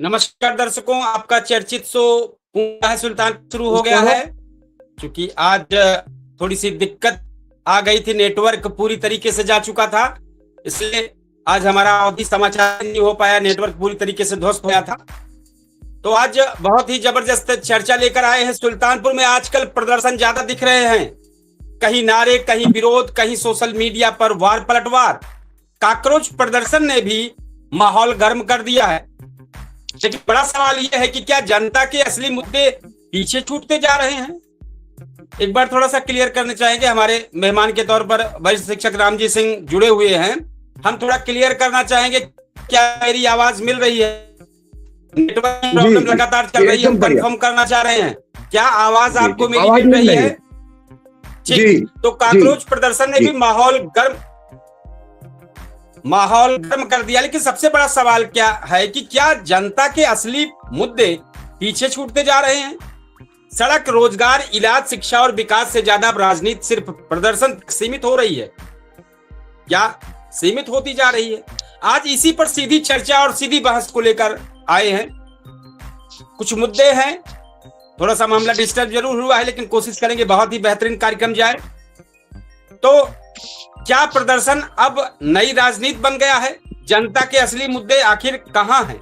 नमस्कार दर्शकों, आपका चर्चित शो पूरा है सुल्तान शुरू हो गया है। क्योंकि आज थोड़ी सी दिक्कत आ गई थी, नेटवर्क पूरी तरीके से जा चुका था, इसलिए आज हमारा अवधि समाचार नहीं हो पाया, नेटवर्क पूरी तरीके से ध्वस्त हो गया था। तो आज बहुत ही जबरदस्त चर्चा लेकर आए हैं। सुल्तानपुर में आजकल प्रदर्शन ज्यादा दिख रहे हैं, कहीं नारे, कहीं विरोध, कहीं सोशल मीडिया पर वार पलटवार। काकरोच प्रदर्शन ने भी माहौल गर्म कर दिया है। लेकिन बड़ा सवाल यह है कि क्या जनता के असली मुद्दे पीछे छूटते जा रहे हैं? एक बार थोड़ा सा क्लियर करना चाहेंगे। हमारे मेहमान के तौर पर वरिष्ठ शिक्षक रामजी सिंह जुड़े हुए हैं। हम थोड़ा क्लियर करना चाहेंगे, क्या मेरी आवाज मिल रही है? नेटवर्क प्रॉब्लम लगातार चल रही है, हम कंफर्म करना चाह रहे हैं, क्या आवाज आपको मेरी मिल रही है? जी, तो काकरोच प्रदर्शन ने भी माहौल गर्म कर दिया। लेकिन सबसे बड़ा सवाल क्या है कि क्या जनता के असली मुद्दे पीछे छूटते जा रहे हैं? सड़क, रोजगार, इलाज, शिक्षा और विकास से ज्यादा राजनीति सिर्फ प्रदर्शन सीमित हो रही है, क्या सीमित होती जा रही है? आज इसी पर सीधी चर्चा और सीधी बहस को लेकर आए हैं। कुछ मुद्दे हैं, थोड़ा सा मामला डिस्टर्ब जरूर हुआ है, लेकिन कोशिश करेंगे बहुत ही बेहतरीन कार्यक्रम जाए। तो क्या प्रदर्शन अब नई राजनीति बन गया है? जनता के असली मुद्दे आखिर कहां हैं?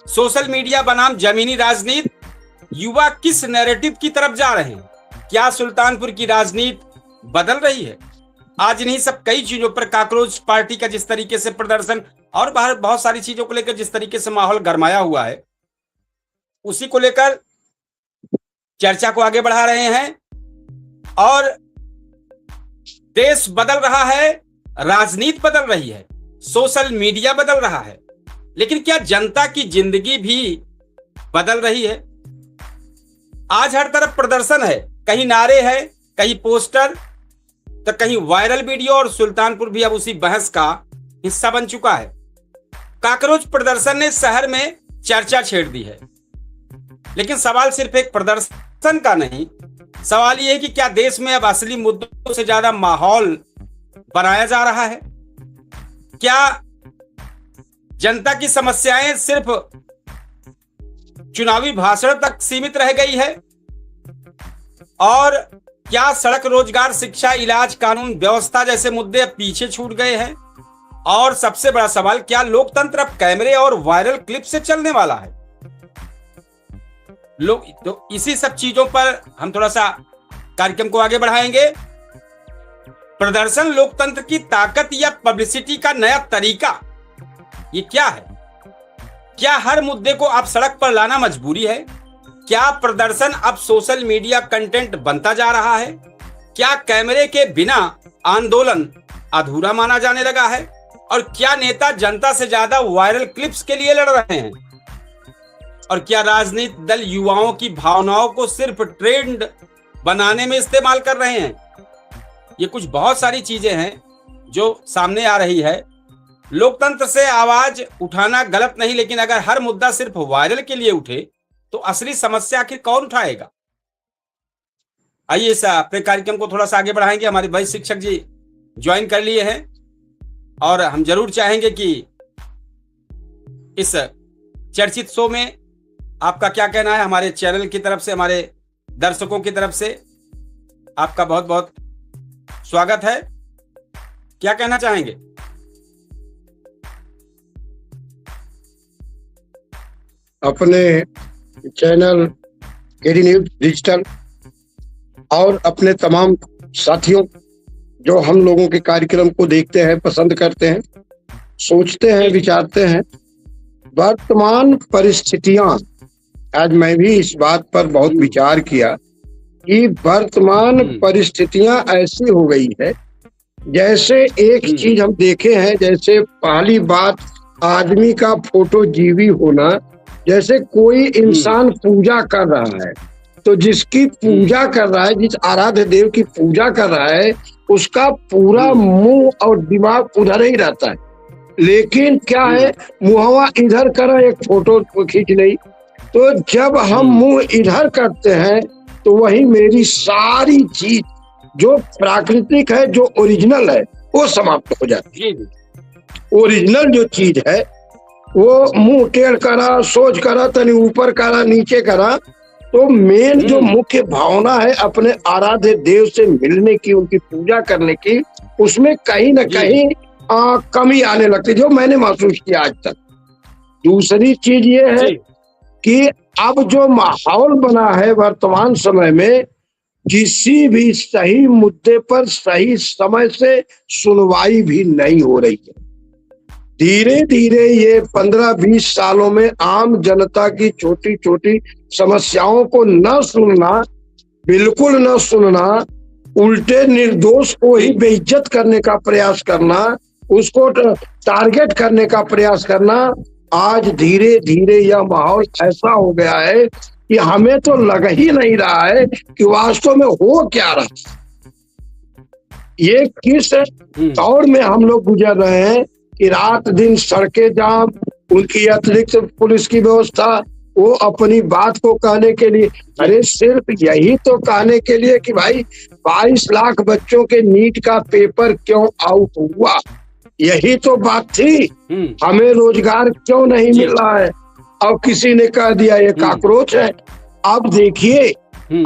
सोशल मीडिया बनाम जमीनी राजनीति, युवा किस नैरेटिव की तरफ जा रहे हैं? क्या सुल्तानपुर की राजनीति बदल रही है? आज इन्हीं सब कई चीजों पर काकरोच पार्टी का जिस तरीके से प्रदर्शन और बाहर बहुत सारी चीजों को लेकर जिस तरीके से माहौल गरमाया हुआ है, उसी को लेकर चर्चा को आगे बढ़ा रहे हैं। और देश बदल रहा है, राजनीति बदल रही है, सोशल मीडिया बदल रहा है, लेकिन क्या जनता की जिंदगी भी बदल रही है? आज हर तरफ प्रदर्शन है, कहीं नारे हैं, कहीं पोस्टर, तो कहीं वायरल वीडियो, और सुल्तानपुर भी अब उसी बहस का हिस्सा बन चुका है। काकरोच प्रदर्शन ने शहर में चर्चा छेड़ दी है, लेकिन सवाल सिर्फ एक प्रदर्शन का नहीं, सवाल यह है कि क्या देश में अब असली मुद्दों से ज्यादा माहौल बनाया जा रहा है? क्या जनता की समस्याएं सिर्फ चुनावी भाषण तक सीमित रह गई है? और क्या सड़क, रोजगार, शिक्षा, इलाज, कानून व्यवस्था जैसे मुद्दे अब पीछे छूट गए हैं? और सबसे बड़ा सवाल, क्या लोकतंत्र अब कैमरे और वायरल क्लिप से चलने वाला है? लोग तो इसी सब चीजों पर हम थोड़ा सा कार्यक्रम को आगे बढ़ाएंगे। प्रदर्शन लोकतंत्र की ताकत या पब्लिसिटी का नया तरीका, ये क्या है? क्या हर मुद्दे को अब सड़क पर लाना मजबूरी है? क्या प्रदर्शन अब सोशल मीडिया कंटेंट बनता जा रहा है? क्या कैमरे के बिना आंदोलन अधूरा माना जाने लगा है? और क्या नेता जनता से ज्यादा वायरल क्लिप्स के लिए लड़ रहे हैं? और क्या राजनीतिक दल युवाओं की भावनाओं को सिर्फ ट्रेंड बनाने में इस्तेमाल कर रहे हैं? ये कुछ बहुत सारी चीजें हैं जो सामने आ रही है। लोकतंत्र से आवाज उठाना गलत नहीं, लेकिन अगर हर मुद्दा सिर्फ वायरल के लिए उठे तो असली समस्या आखिर कौन उठाएगा? आइए इस अपने कार्यक्रम को थोड़ा सा आगे बढ़ाएंगे। हमारे भाई शिक्षक जी ज्वाइन कर लिए हैं और हम जरूर चाहेंगे कि इस चर्चित शो में आपका क्या कहना है। हमारे चैनल की तरफ से, हमारे दर्शकों की तरफ से आपका बहुत बहुत स्वागत है। क्या कहना चाहेंगे? अपने चैनल केडी न्यूज डिजिटल और अपने तमाम साथियों जो हम लोगों के कार्यक्रम को देखते हैं, पसंद करते हैं, सोचते हैं, विचारते हैं, वर्तमान परिस्थितियां, आज मैं भी इस बात पर बहुत विचार किया कि वर्तमान परिस्थितियां ऐसी हो गई है, जैसे एक चीज हम देखे हैं, जैसे पहली बात आदमी का फोटो जीवी होना, जैसे कोई इंसान पूजा कर रहा है तो जिसकी पूजा कर रहा है, जिस आराध्य देव की पूजा कर रहा है, उसका पूरा मुंह और दिमाग उधर ही रहता है। लेकिन क्या है, मुहवा इधर करा, एक फोटो खींच ली, तो जब हम मुंह इधर करते हैं तो वही मेरी सारी चीज जो प्राकृतिक है, जो ओरिजिनल है, वो समाप्त हो जाती है। ओरिजिनल जो चीज है वो मुंह टेढ़ करा, सोच करा, तनी ऊपर करा, नीचे करा। तो मेन जो मुख्य भावना है अपने आराध्य देव से मिलने की, उनकी पूजा करने की, उसमें कहीं ना कहीं कमी आने लगती, जो मैंने महसूस किया आज तक। दूसरी चीज ये है कि अब जो माहौल बना है वर्तमान समय में, किसी भी सही मुद्दे पर सही समय से सुनवाई भी नहीं हो रही है। धीरे धीरे ये 15-20 सालों में आम जनता की छोटी छोटी समस्याओं को न सुनना, बिल्कुल न सुनना, उल्टे निर्दोष को ही बेइज्जत करने का प्रयास करना, उसको टारगेट करने का प्रयास करना, आज धीरे धीरे यह माहौल ऐसा हो गया है कि हमें तो लग ही नहीं रहा है कि वास्तव में हो क्या रहा, ये किस दौर में हम लोग गुजर रहे हैं कि रात दिन सड़कें जाम, उनकी अतिरिक्त पुलिस की व्यवस्था, वो अपनी बात को कहने के लिए, अरे सिर्फ यही तो कहने के लिए कि भाई 22 लाख बच्चों के नीट का पेपर क्यों आउट हुआ, यही तो बात थी। हमें रोजगार क्यों नहीं मिल रहा है, अब किसी ने कह दिया ये कॉकरोच है। अब देखिए,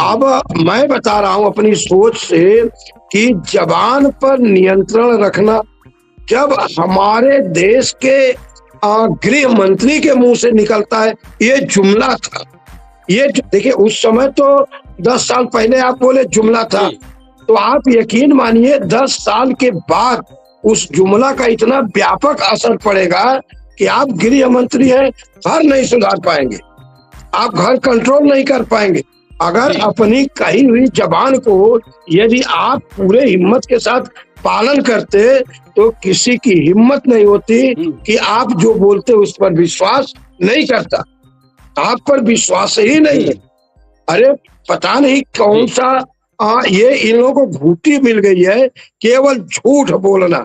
अब मैं बता रहा हूं अपनी सोच से कि जबान पर नियंत्रण रखना, जब हमारे देश के गृह मंत्री के मुंह से निकलता है ये जुमला था, ये देखिए उस समय तो 10 साल पहले आप बोले जुमला था, तो आप यकीन मानिए 10 साल के बाद उस जुमला का इतना व्यापक असर पड़ेगा कि आप गृह मंत्री हैं, घर नहीं सुधार पाएंगे, आप घर कंट्रोल नहीं कर पाएंगे। अगर अपनी कही हुई जबान को यदि आप पूरे हिम्मत के साथ पालन करते तो किसी की हिम्मत नहीं होती कि आप जो बोलते उस पर विश्वास नहीं करता, आप पर विश्वास ही नहीं है। अरे पता नहीं कौन सा ये इन लोगों को घूटी मिल गई है, केवल झूठ बोलना,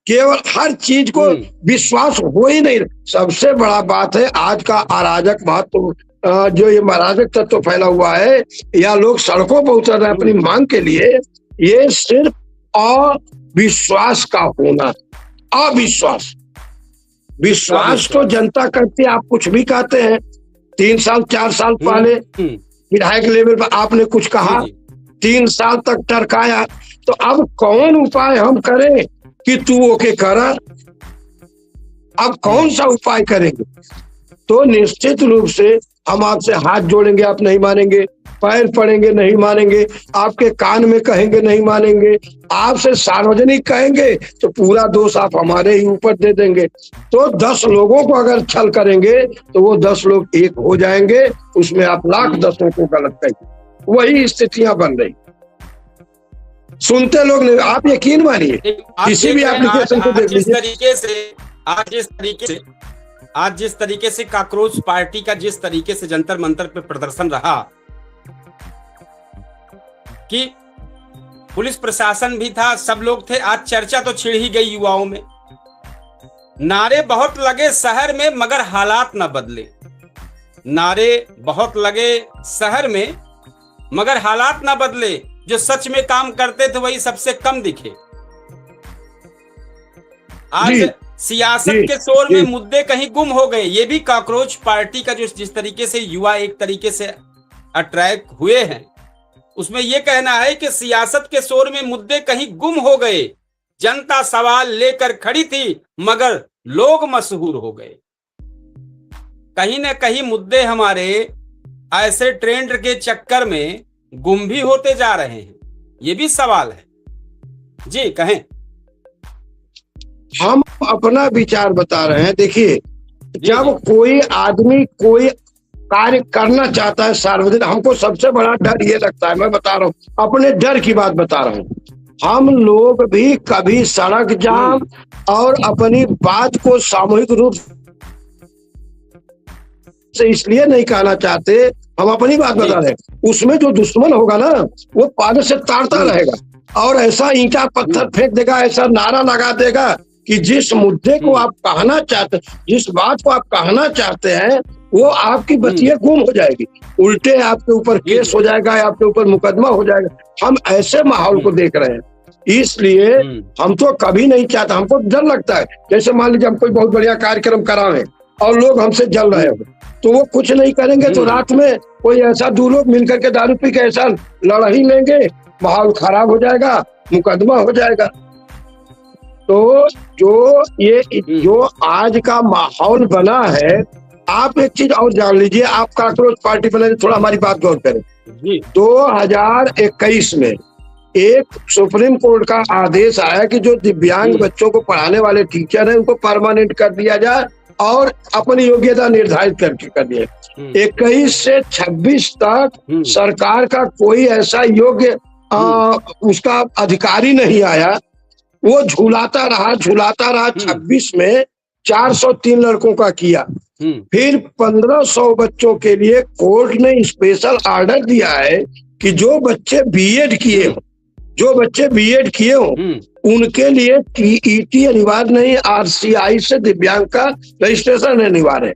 केवल हर चीज को विश्वास हो ही नहीं। सबसे बड़ा बात है आज का अराजक महत्व, जो ये अराजक तत्व फैला हुआ है या लोग सड़कों पर उतर रहे हैं अपनी मांग के लिए, ये सिर्फ अविश्वास का होना। अविश्वास, विश्वास तो जनता करती है। आप कुछ भी कहते हैं, 3 साल 4 साल पहले विधायक लेवल पर आपने कुछ कहा, 3 साल तक टरकाया, तो अब कौन उपाय हम करें कि तू ओके करा, अब कौन सा उपाय करेंगे? तो निश्चित रूप से हम आपसे हाथ जोड़ेंगे, आप नहीं मानेंगे, पैर पड़ेंगे, नहीं मानेंगे, आपके कान में कहेंगे, नहीं मानेंगे, आपसे सार्वजनिक कहेंगे तो पूरा दोष आप हमारे ही ऊपर दे देंगे। तो 10 लोगों को अगर छल करेंगे तो वो 10 लोग एक हो जाएंगे, उसमें आप लाख 10 को गलत कहेंगे। वही स्थितियां बन रही, सुनते लोग नहीं। आप यकीन मानिए किसी भी एप्लीकेशन को देख लीजिए, आज जिस तरीके से कॉकरोच पार्टी का जिस तरीके से जंतर मंतर पे प्रदर्शन रहा कि पुलिस प्रशासन भी था, सब लोग थे, आज चर्चा तो छिड़ ही गई युवाओं में। नारे बहुत लगे शहर में मगर हालात न बदले, नारे बहुत लगे शहर में मगर हालात न बदले, जो सच में काम करते थे वही सबसे कम दिखे। आज सियासत के शोर में मुद्दे कहीं गुम हो गए। ये भी कॉकरोच पार्टी का जो जिस तरीके से युवा एक तरीके से अट्रैक्ट हुए हैं, उसमें यह कहना है कि सियासत के शोर में मुद्दे कहीं गुम हो गए, जनता सवाल लेकर खड़ी थी मगर लोग मशहूर हो गए। कहीं ना कहीं मुद्दे हमारे ऐसे ट्रेंड के चक्कर में गुम भी होते जा रहे हैं, ये भी सवाल है। जी कहें। हम अपना विचार बता रहे हैं। देखिए, जब कोई आदमी कोई कार्य करना चाहता है सार्वजनिक, हमको सबसे बड़ा डर ये लगता है, मैं बता रहा हूँ अपने डर की बात बता रहा हूँ, हम लोग भी कभी सड़क जाम और अपनी बात को सामूहिक रूप से इसलिए नहीं कहना चाहते, हम अपनी बात बता रहे हैं। उसमें जो दुश्मन होगा ना, वो पाले से ताड़ता रहेगा और ऐसा ईंटा पत्थर फेंक देगा, ऐसा नारा लगा देगा कि जिस मुद्दे को आप कहना चाहते, जिस बात को आप कहना चाहते हैं, वो आपकी बतिया गुम हो जाएगी, उल्टे आपके ऊपर केस हो जाएगा, आपके ऊपर मुकदमा हो जाएगा। हम ऐसे माहौल को देख रहे हैं, इसलिए हम तो कभी नहीं चाहते, हमको डर लगता है। जैसे मान लीजिए हम कोई बहुत बढ़िया कार्यक्रम करावे और लोग हमसे जल रहे हो, तो वो कुछ नहीं करेंगे तो रात में कोई ऐसा दो लोग मिलकर के दारू पी के ऐसा लड़ ही लेंगे, माहौल खराब हो जाएगा, मुकदमा हो जाएगा। तो जो आज का माहौल बना है, आप एक चीज और जान लीजिए, आप काकरोच पार्टी बने, थोड़ा हमारी बात गौर करें। 2021 में एक सुप्रीम कोर्ट का आदेश आया कि जो दिव्यांग बच्चों को पढ़ाने वाले टीचर हैं उनको परमानेंट कर दिया जाए और अपनी योग्यता निर्धारित कर दिया। 21 से 26 तक सरकार का कोई ऐसा योग्य उसका अधिकारी नहीं आया, वो झूलाता रहा 26 में 403 लड़कों का किया। फिर 1500 बच्चों के लिए कोर्ट ने स्पेशल ऑर्डर दिया है कि जो बच्चे बीएड किए हो उनके लिए टीईटी अनिवार्य नहीं, आरसीआई से दिव्यांग का रजिस्ट्रेशन अनिवार्य है।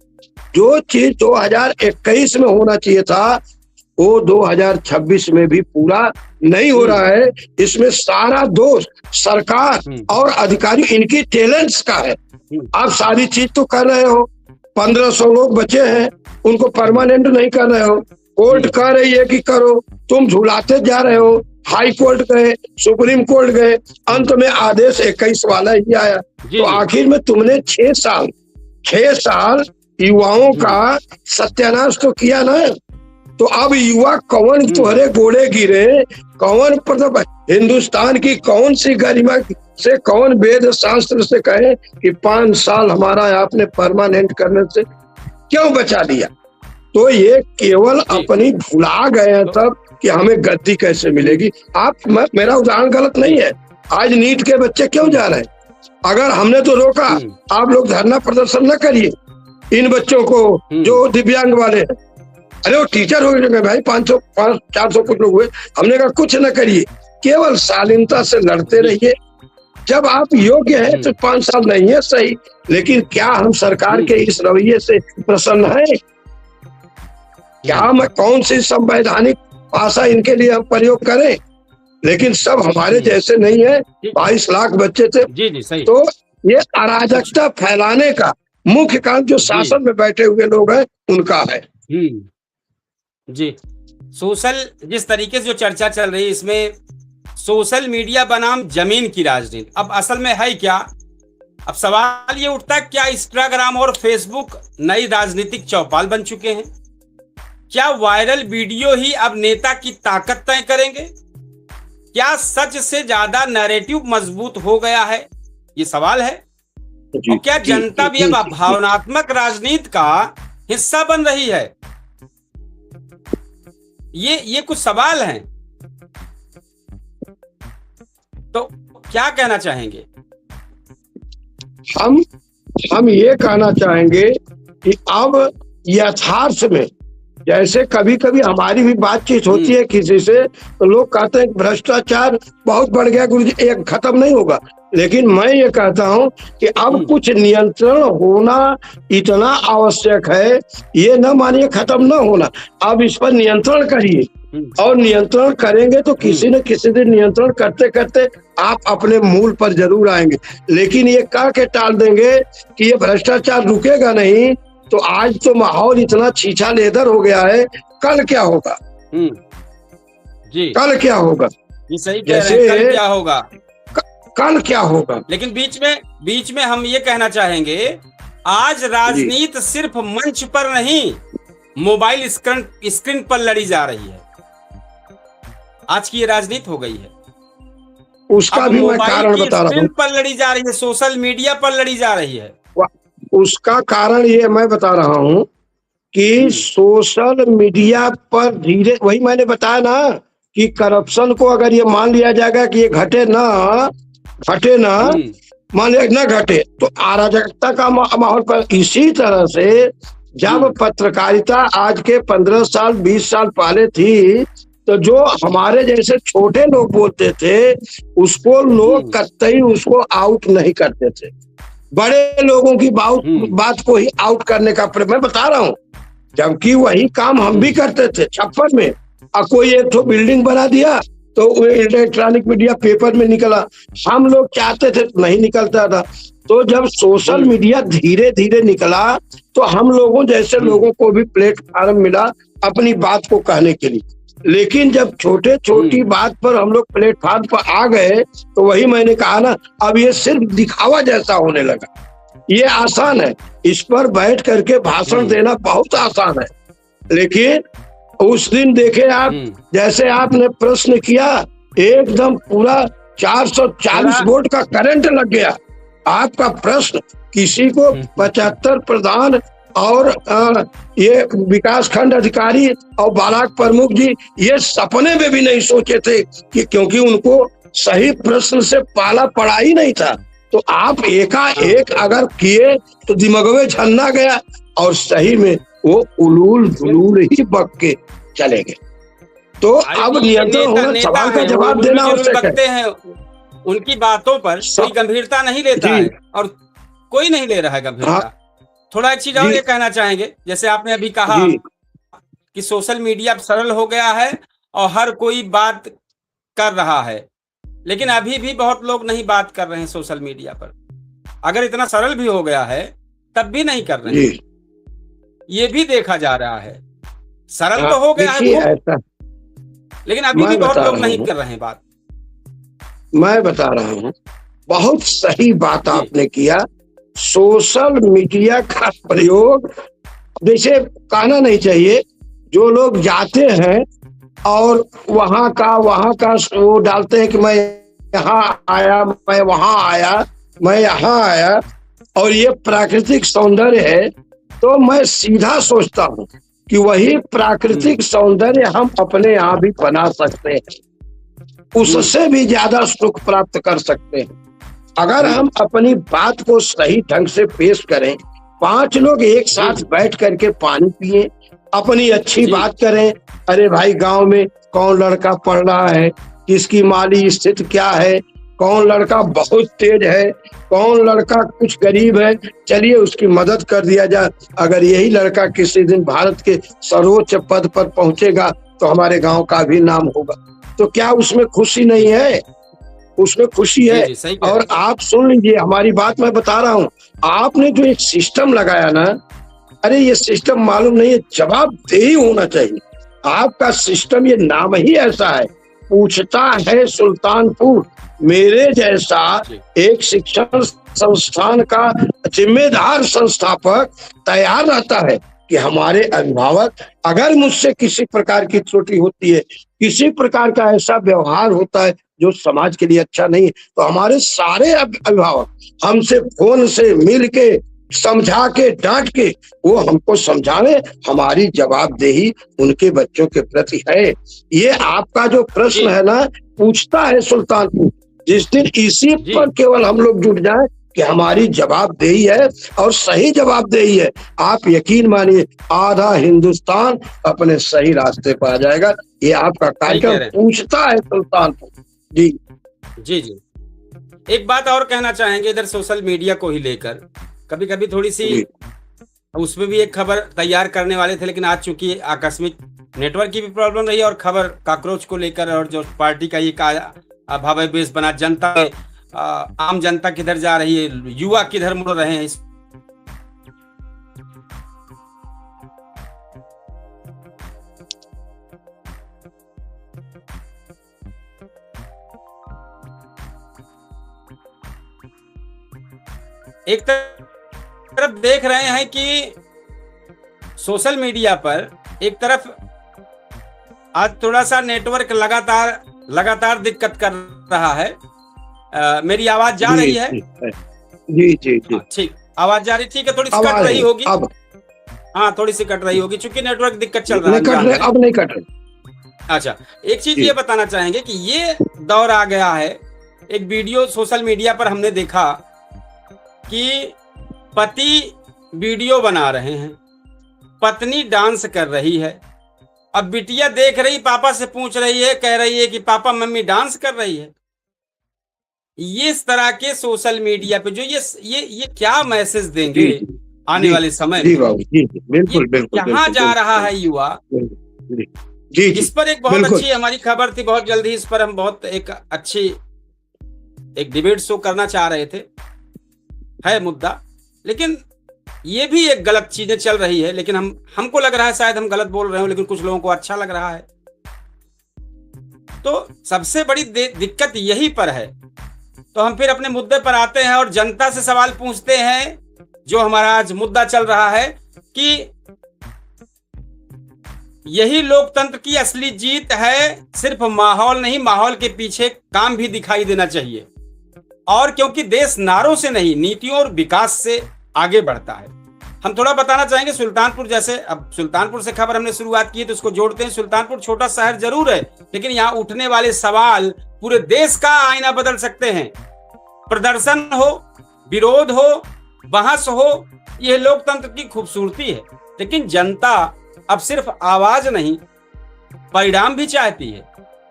जो चीज 2021 में होना चाहिए था वो 2026 में भी पूरा नहीं हो रहा है। इसमें सारा दोष सरकार और अधिकारी इनकी टैलेंट्स का है। आप सारी चीज तो कर रहे हो, 1500 लोग बचे हैं उनको परमानेंट नहीं कर रहे हो, कोर्ट कह रही है कि करो, तुम झुलाते जा रहे हो। हाई कोर्ट गए, सुप्रीम कोर्ट गए, अंत में आदेश 21 वाला ही आया। तो आखिर में तुमने 6 साल युवाओं का सत्यानाश तो किया ना। तो अब युवा कौन तुम्हारे गोड़े गिरे, कौन मतलब हिंदुस्तान की कौन सी गरिमा से, कौन वेद शास्त्र से कहे कि 5 साल हमारा आपने परमानेंट करने से क्यों बचा दिया। तो ये केवल अपनी भुला गए हैं तब कि हमें गद्दी कैसे मिलेगी। मेरा उदाहरण गलत नहीं है, आज नीट के बच्चे क्यों जा रहे हैं? अगर हमने तो रोका, आप लोग धरना प्रदर्शन न करिए इन बच्चों को जो दिव्यांग वाले हैं। अरे वो टीचर हो गए भाई, 400 कुछ लोग हुए, हमने कहा कुछ न करिए, केवल शालीनता से लड़ते रहिए। जब आप योग्य हैं तो 5 साल नहीं है सही, लेकिन क्या हम सरकार के इस रवैये से प्रसन्न हैं? क्या हम कौन सी संवैधानिक भाषा इनके लिए हम प्रयोग करें? लेकिन सब हमारे जैसे नहीं है। 22 लाख बच्चे थे। सही। तो ये अराजकता फैलाने का मुख्य काम जो शासन में बैठे हुए लोग हैं उनका है। जी, सोशल जिस तरीके से जो चर्चा चल रही है इसमें सोशल मीडिया बनाम जमीन की राजनीति, अब असल में है क्या? अब सवाल ये उठता है, क्या इंस्टाग्राम और फेसबुक नई राजनीतिक चौपाल बन चुके हैं? क्या वायरल वीडियो ही अब नेता की ताकत तय करेंगे? क्या सच से ज्यादा नैरेटिव मजबूत हो गया है? ये सवाल है। और क्या जनता भी अब भावनात्मक राजनीति का हिस्सा बन रही है? ये कुछ सवाल हैं। तो क्या कहना चाहेंगे? हम ये कहना चाहेंगे कि अब यथार्थ में, जैसे कभी कभी हमारी भी बातचीत होती है किसी से, तो लोग कहते हैं भ्रष्टाचार बहुत बढ़ गया गुरुजी, एक खत्म नहीं होगा। लेकिन मैं ये कहता हूं कि अब कुछ नियंत्रण होना इतना आवश्यक है। ये न मानिए खत्म न होना, अब इस पर नियंत्रण करिए, और नियंत्रण करेंगे तो किसी न किसी दिन नियंत्रण करते करते आप अपने मूल पर जरूर आएंगे। लेकिन ये कह के टाल देंगे कि ये भ्रष्टाचार रुकेगा नहीं, तो आज तो माहौल इतना छीछा लेदर हो गया है, कल क्या होगा? जी, कल क्या होगा? ये सही कह रहे हैं, कल क्या होगा? कल क्या होगा? लेकिन बीच में हम ये कहना चाहेंगे, आज राजनीति सिर्फ मंच पर नहीं, मोबाइल स्क्रीन पर लड़ी जा रही है। आज की ये राजनीति हो गई है। उसका भी मैं कारण बता रहा हूँ। पर लड़ी जा रही है, सोशल मीडिया पर लड़ी जा रही है। उसका कारण ये मैं बता रहा हूँ कि सोशल मीडिया पर धीरे, वही मैंने बताया ना कि करप्शन को अगर ये मान लिया जाएगा कि ये घटे ना, मान लिया न घटे, तो अराजकता का माहौल पर। इसी तरह से जब पत्रकारिता आज के 15 साल 20 साल पहले थी, तो जो हमारे जैसे छोटे लोग बोलते थे उसको लोग कतई उसको आउट नहीं करते थे। बड़े लोगों की बात को ही आउट करने का मैं बता रहा हूँ, जबकि वही काम हम भी करते थे 56 में। और कोई एक तो बिल्डिंग बना दिया तो इलेक्ट्रॉनिक मीडिया पेपर में निकला, हम लोग चाहते थे नहीं निकलता था। तो जब सोशल मीडिया धीरे धीरे निकला तो हम लोगों जैसे लोगों को भी प्लेटफॉर्म मिला अपनी बात को कहने के लिए। लेकिन जब छोटे छोटी बात पर हम लोग प्लेटफॉर्म पर आ गए तो वही मैंने कहा ना, अब ये सिर्फ दिखावा जैसा होने लगा। ये आसान है, इस पर बैठ करके भाषण देना बहुत आसान है, लेकिन उस दिन देखे आप, जैसे आपने प्रश्न किया, एकदम पूरा 440 वोट का करंट लग गया। आपका प्रश्न किसी को 75 प्रधान और ये विकास खंड अधिकारी और ब्लॉक प्रमुख जी ये सपने में भी नहीं सोचे थे कि, क्योंकि उनको सही प्रश्न से पाला पड़ा ही नहीं था। तो आप एकाएक अगर किए तो दिमागवे झन्ना गया और सही में वो उलूल धुलूल ही बक के चले गए। तो अब नियंत्रण होना, सवाल का जवाब देना आवश्यक है। उनकी बातों पर कोई गंभीरता नहीं लेता है और कोई नहीं ले रहा है गंभीरता। थोड़ा एक चीज और ये कहना चाहेंगे, जैसे आपने अभी कहा कि सोशल मीडिया सरल हो गया है और हर कोई बात कर रहा है, लेकिन अभी भी बहुत लोग नहीं बात कर रहे हैं सोशल मीडिया पर। अगर इतना सरल भी हो गया है तब भी नहीं कर रहे हैं, ये भी देखा जा रहा है। सरल तो हो गया है लेकिन अभी भी बहुत लोग नहीं कर रहे हैं बात। मैं बता रहा हूँ, बहुत सही बात आपने किया। सोशल मीडिया का प्रयोग जैसे कहना नहीं चाहिए। जो लोग जाते हैं और वहां का वो डालते हैं कि मैं यहाँ आया, मैं वहां आया, मैं यहाँ आया, और ये प्राकृतिक सौंदर्य है, तो मैं सीधा सोचता हूँ कि वही प्राकृतिक सौंदर्य हम अपने यहाँ भी बना सकते हैं, उससे भी ज्यादा सुख प्राप्त कर सकते हैं अगर हम अपनी बात को सही ढंग से पेश करें। 5 लोग एक साथ बैठ करके पानी पिए, अपनी अच्छी बात करें। अरे भाई, गांव में कौन लड़का पढ़ रहा है, किसकी माली स्थिति क्या है, कौन लड़का बहुत तेज है, कौन लड़का कुछ गरीब है, चलिए उसकी मदद कर दिया जाए। अगर यही लड़का किसी दिन भारत के सर्वोच्च पद पर पहुंचेगा तो हमारे गांव का भी नाम होगा। तो क्या उसमें खुशी नहीं है? उसमें खुशी है। और आप सुन लीजिए हमारी बात, मैं बता रहा हूँ, आपने जो एक सिस्टम लगाया ना, अरे ये सिस्टम मालूम नहीं है, जवाबदेही होना चाहिए। आपका सिस्टम, ये नाम ही ऐसा है, पूछता है सुल्तानपुर। मेरे जैसा एक शिक्षण संस्थान का जिम्मेदार संस्थापक तैयार रहता है कि हमारे अभिभावक, अगर मुझसे किसी प्रकार की त्रुटि होती है, किसी प्रकार का ऐसा व्यवहार होता है जो समाज के लिए अच्छा नहीं है, तो हमारे सारे अभिभावक हमसे फोन से मिल के, समझा के, डांट के वो हमको समझावे। हमारी जवाबदेही उनके बच्चों के प्रति है। ये आपका जो प्रश्न है ना, पूछता है सुल्तानपुर, जिस दिन इसी पर केवल हम लोग जुट जाए कि हमारी जवाबदेही है और सही जवाबदेही है, आप यकीन मानिए आधा हिंदुस्तान अपने सही रास्ते पर आ जाएगा। ये आपका कार्यक्रम पूछता है सुल्तानपुर। जी जी जी, एक बात और कहना चाहेंगे इधर सोशल मीडिया को ही लेकर। कभी कभी थोड़ी सी उसमें भी एक खबर तैयार करने वाले थे, लेकिन आज चूंकि आकस्मिक नेटवर्क की भी प्रॉब्लम रही और खबर कॉकरोच को लेकर और जो पार्टी का ये भाव बेस बना, जनता आम जनता किधर जा रही है, युवा किधर मुड़ रहे हैं, इस एक तरफ देख रहे हैं कि सोशल मीडिया पर एक तरफ आज थोड़ा सा नेटवर्क लगातार दिक्कत कर रहा है। मेरी आवाज जा रही है? जी जी जी, ठीक, आवाज जा रही, ठीक है। थोड़ी सी कट रही होगी, हाँ थोड़ी सी कट रही होगी क्योंकि नेटवर्क दिक्कत चल रहा है। अब नहीं कट रही। अच्छा, एक चीज ये बताना चाहेंगे कि ये दौर आ गया है, एक वीडियो सोशल मीडिया पर हमने देखा कि पति वीडियो बना रहे हैं, पत्नी डांस कर रही है। अब बिटिया देख रही, पापा से पूछ रही है, कह रही है कि पापा मम्मी डांस कर रही है। ये इस तरह के सोशल मीडिया पे जो ये क्या मैसेज देंगे आने वाले समय में? बिल्कुल बिल्कुल, कहाँ जा रहा है युवा? इस पर एक बहुत अच्छी हमारी खबर थी, बहुत जल्दी इस पर हम बहुत एक अच्छी एक डिबेट शो करना चाह रहे थे। है मुद्दा, लेकिन ये भी एक गलत चीजें चल रही है। लेकिन हमको लग रहा है शायद हम गलत बोल रहे हो, लेकिन कुछ लोगों को अच्छा लग रहा है। तो सबसे बड़ी दिक्कत यही पर है। तो हम फिर अपने मुद्दे पर आते हैं और जनता से सवाल पूछते हैं। जो हमारा आज मुद्दा चल रहा है कि यही लोकतंत्र की असली जीत है। सिर्फ माहौल नहीं, माहौल के पीछे काम भी दिखाई देना चाहिए। और क्योंकि देश नारों से नहीं, नीतियों और विकास से आगे बढ़ता है। हम थोड़ा बताना चाहेंगे सुल्तानपुर जैसे, अब सुल्तानपुर से खबर हमने शुरुआत की तो उसको जोड़ते हैं। सुल्तानपुर छोटा शहर जरूर है, लेकिन यहाँ उठने वाले सवाल पूरे देश का आईना बदल सकते हैं। प्रदर्शन हो, विरोध हो, बहस हो, यह लोकतंत्र की खूबसूरती है। लेकिन जनता अब सिर्फ आवाज नहीं, परिणाम भी चाहती है।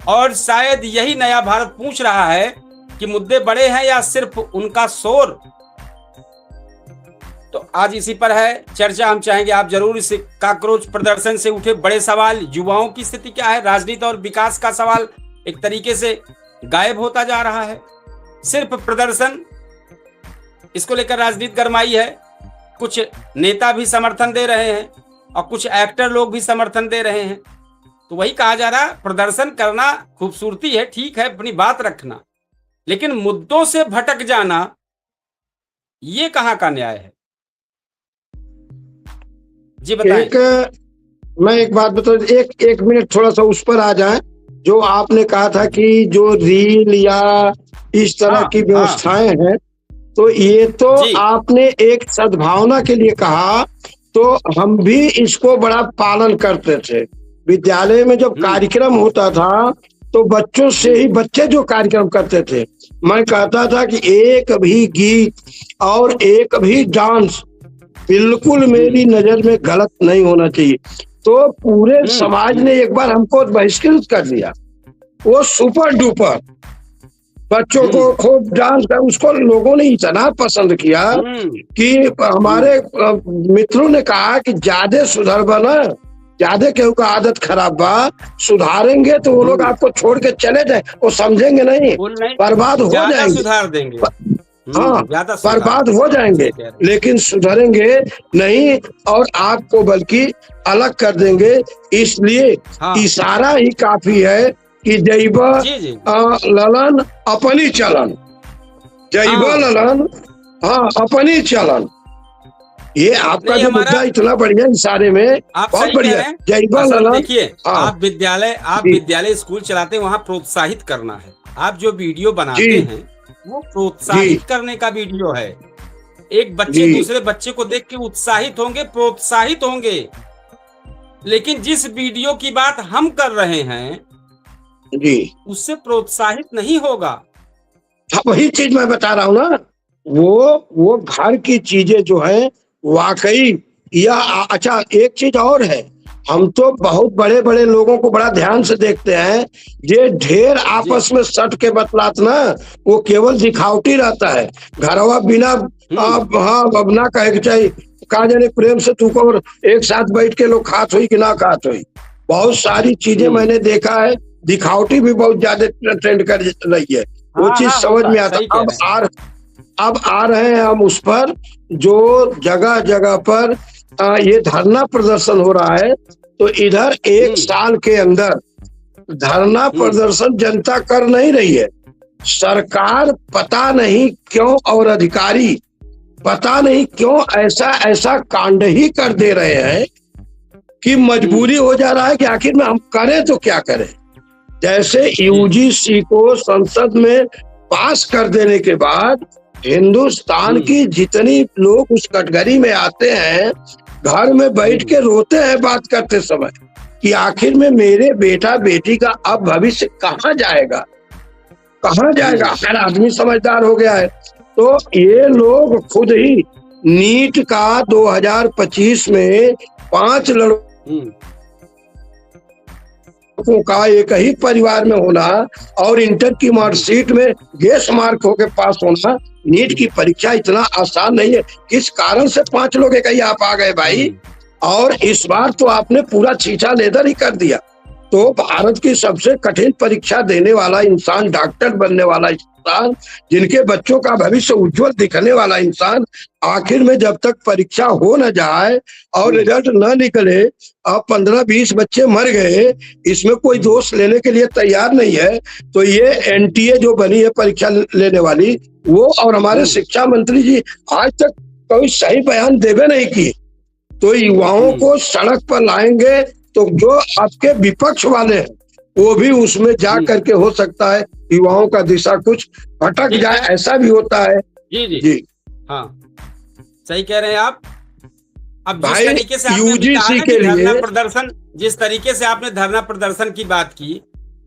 और शायद यही नया भारत पूछ रहा है कि मुद्दे बड़े हैं या सिर्फ उनका शोर। तो आज इसी पर है चर्चा। हम चाहेंगे आप जरूर इस काकरोच प्रदर्शन से उठे बड़े सवाल, युवाओं की स्थिति क्या है, राजनीति और विकास का सवाल एक तरीके से गायब होता जा रहा है। सिर्फ प्रदर्शन, इसको लेकर राजनीति गरमाई है। कुछ नेता भी समर्थन दे रहे हैं और कुछ एक्टर लोग भी समर्थन दे रहे हैं। तो वही कहा जा रहा है, प्रदर्शन करना खूबसूरती है, ठीक है, अपनी बात रखना, लेकिन मुद्दों से भटक जाना ये कहाँ का न्याय है? जी बताएं। मैं एक बात बताऊं, एक मिनट थोड़ा सा उस पर आ जाए। जो आपने कहा था कि जो रील या इस तरह की व्यवस्थाएं हैं, तो ये तो आपने एक सद्भावना के लिए कहा। तो हम भी इसको बड़ा पालन करते थे। विद्यालय में जब कार्यक्रम होता था तो बच्चों से ही, बच्चे जो कार्यक्रम करते थे, मैं कहता था कि एक भी गीत और एक भी डांस बिल्कुल मेरी नजर में गलत नहीं होना चाहिए। तो पूरे समाज ने एक बार हमको बहिष्कृत कर दिया। वो सुपर डुपर बच्चों को खूब डांस कर, उसको लोगों ने इतना पसंद किया कि हमारे मित्रों ने कहा कि ज्यादा सुधर बना, ज्यादा केहू का आदत खराब बा, सुधारेंगे तो वो लोग आपको छोड़ के चले जाए, वो समझेंगे नहीं, बर्बाद हो जाएंगे, सुधार देंगे। हाँ, बर्बाद हो जाएंगे, लेकिन सुधरेंगे नहीं और आपको बल्कि अलग कर देंगे। इसलिए इशारा ही काफी है कि जैब ललन अपनी चलन, जैब ललन अपनी चलन। ये आपका जो मुद्दा इतना बढ़िया इशारे में, बहुत बढ़िया। जैब ललन, देखिए आप विद्यालय स्कूल चलाते हैं, वहाँ प्रोत्साहित करना है। आप जो वीडियो बनाते हैं वो प्रोत्साहित करने का वीडियो है। एक बच्चे दूसरे बच्चे को देख के उत्साहित होंगे, प्रोत्साहित होंगे। लेकिन जिस वीडियो की बात हम कर रहे हैं उससे प्रोत्साहित नहीं होगा। वही चीज मैं बता रहा हूँ ना, वो घर की चीजें जो है वाकई। या अच्छा, एक चीज और है, हम तो बहुत बड़े बड़े लोगों को बड़ा ध्यान से देखते हैं। ये ढेर आपस में सट के बतलात ना, वो केवल दिखावटी रहता है। घरवा बिना अब ना कहे चाहिए, कहा जाने प्रेम से तू को एक साथ बैठ के लोग खात हुई कि ना खात हुई। बहुत सारी चीजें मैंने देखा है, दिखावटी भी बहुत ज्यादा ट्रेंड कर रही है। वो चीज समझ में आता। अब आ रहे हैं हम उस पर, जो जगह जगह पर ये धरना प्रदर्शन हो रहा है। तो इधर एक साल के अंदर धरना प्रदर्शन जनता कर नहीं रही है। सरकार पता नहीं क्यों और अधिकारी पता नहीं क्यों ऐसा कांड ही कर दे रहे हैं कि मजबूरी हो जा रहा है कि आखिर में हम करें तो क्या करें। जैसे यूजीसी को संसद में पास कर देने के बाद हिंदुस्तान की जितनी लोग उस कैटेगरी में आते हैं, घर में बैठ के रोते हैं बात करते समय कि आखिर में मेरे बेटा बेटी का अब भविष्य कहाँ जाएगा। हर आदमी समझदार हो गया है। तो ये लोग खुद ही नीट का 2025 में 5 लड़कों का एक ही परिवार में होना और इंटर की मार्कशीट में गेस मार्क होके पास होना, नीट की परीक्षा इतना आसान नहीं है। किस कारण से 5 लोग एक ही आप आ गए भाई। और इस बार तो आपने पूरा छीछा लेदर ही कर दिया। तो भारत की सबसे कठिन परीक्षा देने वाला इंसान, डॉक्टर बनने वाला इंसान, जिनके बच्चों का भविष्य उज्जवल दिखने वाला इंसान, आखिर में जब तक परीक्षा हो न जाए और रिजल्ट न निकले, अब 15-20 बच्चे मर गए, इसमें कोई दोष लेने के लिए तैयार नहीं है। तो ये एनटीए जो बनी है परीक्षा लेने वाली, वो और हमारे शिक्षा मंत्री जी आज तक कोई सही बयान देवे नहीं किए। तो युवाओं को सड़क पर लाएंगे तो जो आपके विपक्ष वाले हैं वो भी उसमें जा करके हो सकता है युवाओं का दिशा कुछ भटक जाए, ऐसा भी होता है। जी हाँ, सही कह रहे हैं आप। अब जिस तरीके से आपने यूजीसी के लिए धरना प्रदर्शन, जिस तरीके से आपने धरना प्रदर्शन की बात की,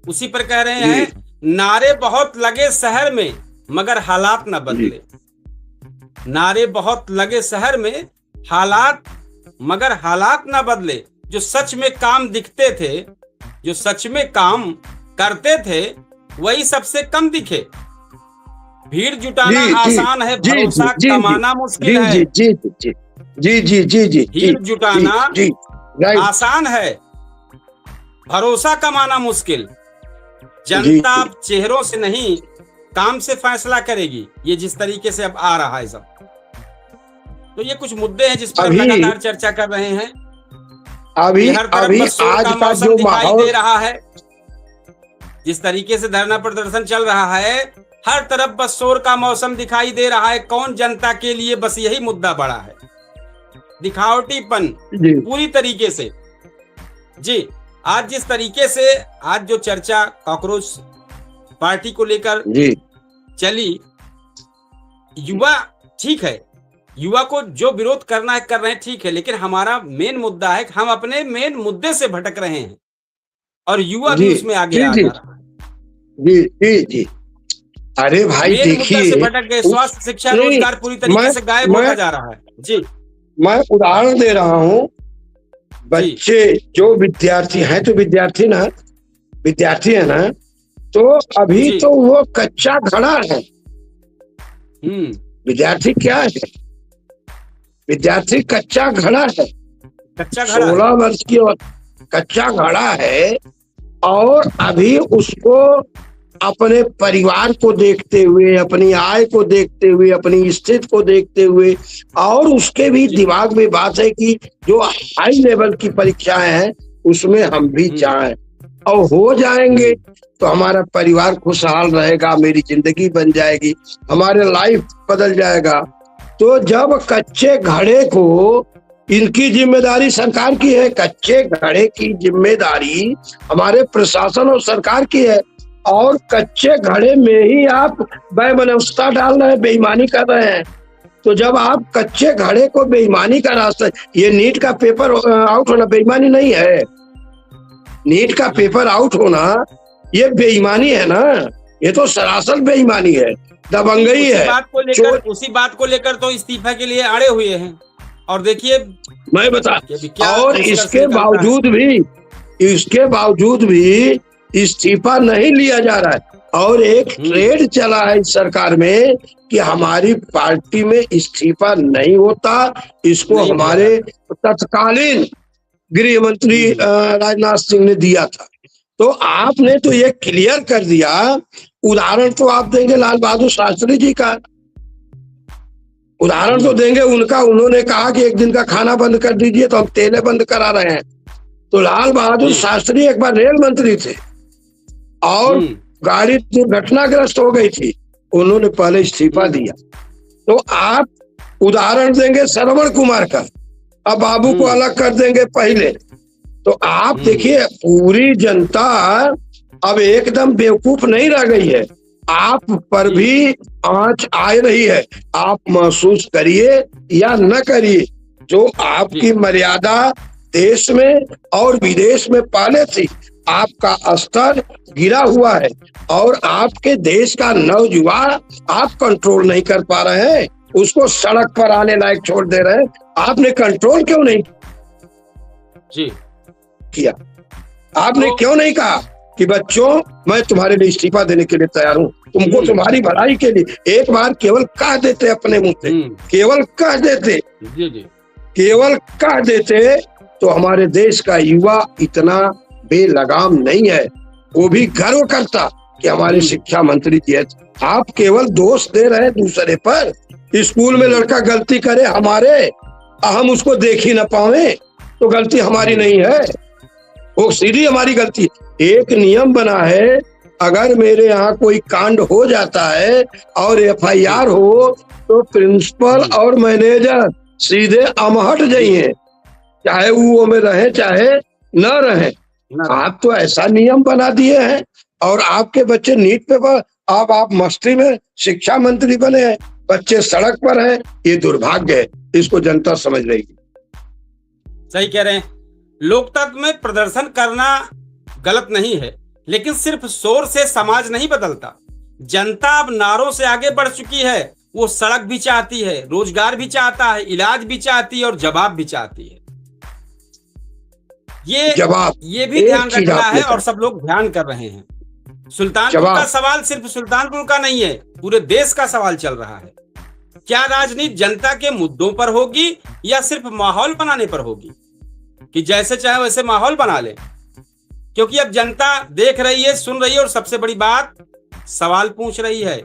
उसी पर कह रहे हैं नारे बहुत लगे शहर में मगर हालात न बदले। नारे बहुत लगे शहर में हालात मगर हालात न बदले। जो सच में काम दिखते थे, जो सच में काम करते थे, वही सबसे कम दिखे। भीड़ जुटाना आसान है, भरोसा कमाना मुश्किल है। भीड़ जुटाना आसान है, भरोसा कमाना मुश्किल। जनता अब चेहरों से नहीं काम से फैसला करेगी। ये जिस तरीके से अब आ रहा है सब, तो ये कुछ मुद्दे हैं जिस पर लगातार चर्चा कर रहे हैं। अभी आज का जो दिखाई दे रहा है, जिस तरीके से धरना प्रदर्शन चल रहा है, हर तरफ बस शोर का मौसम दिखाई दे रहा है। कौन जनता के लिए, बस यही मुद्दा बड़ा है, दिखावटीपन पूरी तरीके से। जी, आज जिस तरीके से आज जो चर्चा कॉकरोच पार्टी को लेकर चली, युवा ठीक है, युवा को जो विरोध करना है कर रहे हैं, ठीक है, लेकिन हमारा मेन मुद्दा है कि हम अपने मेन मुद्दे से भटक रहे हैं और युवा भी उसमें आगे आ रहा है। जी। अरे भाई देखिए, भटक गए। स्वास्थ्य, शिक्षा, रोजगार पूरी तरीके से गायब होता जा रहा है। जी, मैं उदाहरण दे रहा हूँ। बच्चे जो विद्यार्थी हैं, तो विद्यार्थी है ना, तो अभी तो वो कच्चा घड़ा है। विद्यार्थी क्या है? विद्यार्थी कच्चा घड़ा है, 16 वर्ष की कच्चा घड़ा है। और अभी उसको अपने परिवार को देखते हुए, अपनी आय को देखते हुए, अपनी स्थिति को देखते हुए, और उसके भी दिमाग में बात है कि जो हाई लेवल की परीक्षाएं हैं उसमें हम भी जाएं, और हो जाएंगे तो हमारा परिवार खुशहाल रहेगा, मेरी जिंदगी बन जाएगी, हमारे लाइफ बदल जाएगा। तो जब कच्चे घड़े को, इनकी जिम्मेदारी सरकार की है, कच्चे घड़े की जिम्मेदारी हमारे प्रशासन और सरकार की है, और कच्चे घड़े में ही आप बेमनौसता डाल रहे हैं, बेईमानी कर रहे हैं। तो जब आप कच्चे घड़े को बेईमानी का रास्ता, ये नीट का पेपर आउट होना बेईमानी नहीं है, नीट का पेपर आउट होना ये बेईमानी है ना, ये तो सरासर बेईमानी है, दबंगई है। उसी बात को लेकर तो इस्तीफा के लिए अड़े हुए हैं। और देखिए, मैं बता, और इसके बावजूद भी इस्तीफा नहीं लिया जा रहा है। और एक ट्रेड चला है इस सरकार में कि हमारी पार्टी में इस्तीफा नहीं होता, इसको हमारे तत्कालीन गृह मंत्री राजनाथ सिंह ने दिया था। तो आपने तो ये क्लियर कर दिया। उदाहरण तो आप देंगे लाल बहादुर शास्त्री जी का, उदाहरण तो देंगे उनका। उन्होंने कहा कि एक दिन का खाना बंद कर दीजिए, तो हम तेलें बंद करा रहे हैं। तो लाल बहादुर शास्त्री एक बार रेल मंत्री थे और गाड़ी दुर्घटनाग्रस्त हो गई थी, उन्होंने पहले इस्तीफा दिया। तो आप उदाहरण देंगे श्रवण कुमार का, अब बाबू को अलग कर देंगे पहले। तो आप देखिए, पूरी जनता अब एकदम बेवकूफ नहीं रह गई है, आप पर भी आंच आ रही है। आप महसूस करिए या न करिए, जो आपकी मर्यादा देश में और विदेश में पहले थी, आपका स्तर गिरा हुआ है और आपके देश का नौजवान आप कंट्रोल नहीं कर पा रहे हैं, उसको सड़क पर आने लायक छोड़ दे रहे हैं। आपने कंट्रोल क्यों नहीं किया? आपने क्यों नहीं कहा कि बच्चों, मैं तुम्हारे लिए इस्तीफा देने के लिए तैयार हूँ, तुमको तुम्हारी भलाई के लिए। एक बार केवल कह देते अपने मुंह से, केवल कह देते, तो हमारे देश का युवा इतना बेलगाम नहीं है, वो भी गर्व करता कि हमारे शिक्षा मंत्री जी है। आप केवल दोष दे रहे हैं दूसरे पर। स्कूल में लड़का गलती करे हमारे, हम उसको देख ही ना पावे, तो गलती हमारी नहीं है, वो सीधी हमारी गलती। एक नियम बना है, अगर मेरे यहाँ कोई कांड हो जाता है और FIR हो तो प्रिंसिपल और मैनेजर सीधे अमहट जाइए, चाहे वो में रहे चाहे न रहे। आप तो ऐसा नियम बना दिए हैं और आपके बच्चे नीट पेपर, आप मस्ती में शिक्षा मंत्री बने हैं, बच्चे सड़क पर हैं। ये दुर्भाग्य है, इसको जनता समझ रही है। सही कह रहे हैं। लोकतंत्र में प्रदर्शन करना गलत नहीं है, लेकिन सिर्फ शोर से समाज नहीं बदलता। जनता अब नारों से आगे बढ़ चुकी है। वो सड़क भी चाहती है, रोजगार भी चाहता है, इलाज भी चाहती है और जवाब भी चाहती है। ये भी ध्यान रखना है और सब लोग ध्यान कर रहे हैं। सुल्तानपुर का सवाल सिर्फ सुल्तानपुर का नहीं है, पूरे देश का सवाल चल रहा है। क्या राजनीति जनता के मुद्दों पर होगी या सिर्फ माहौल बनाने पर होगी, कि जैसे चाहे वैसे माहौल बना ले? क्योंकि अब जनता देख रही है, सुन रही है और सबसे बड़ी बात सवाल पूछ रही है।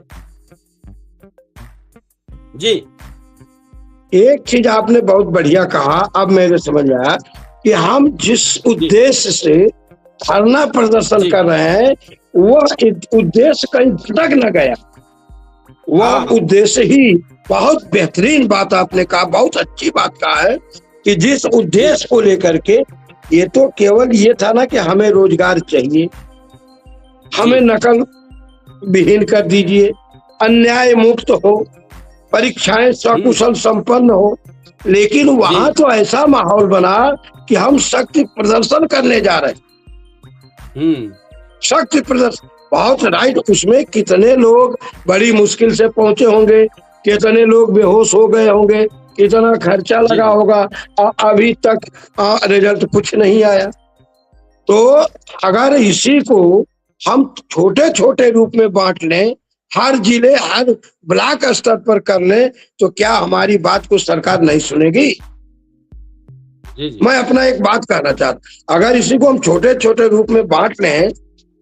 जी, एक चीज आपने बहुत बढ़िया कहा, अब मेरे समझ आया कि हम जिस उद्देश्य से धरना प्रदर्शन कर रहे हैं वह उद्देश्य कहीं भटक न गया। वह उद्देश्य ही, बहुत बेहतरीन बात आपने कहा, बहुत अच्छी बात कहा है कि जिस उद्देश्य को लेकर के, ये तो केवल ये था ना कि हमें रोजगार चाहिए, हमें नकल विहीन कर दीजिए, अन्याय मुक्त हो, परीक्षाएं सकुशल संपन्न हो। लेकिन वहां तो ऐसा माहौल बना कि हम शक्ति प्रदर्शन करने जा रहे हैं। शक्ति प्रदर्शन, बहुत राइट। उसमें कितने लोग बड़ी मुश्किल से पहुंचे होंगे, कितने लोग बेहोश हो गए होंगे, कितना खर्चा लगा होगा, अभी तक रिजल्ट कुछ नहीं आया। तो अगर इसी को हम छोटे छोटे रूप में बांट लें, हर जिले हर ब्लॉक स्तर पर कर लें, तो क्या हमारी बात को सरकार नहीं सुनेगी? मैं अपना एक बात कहना चाहता, अगर इसी को हम छोटे छोटे रूप में बांट लें,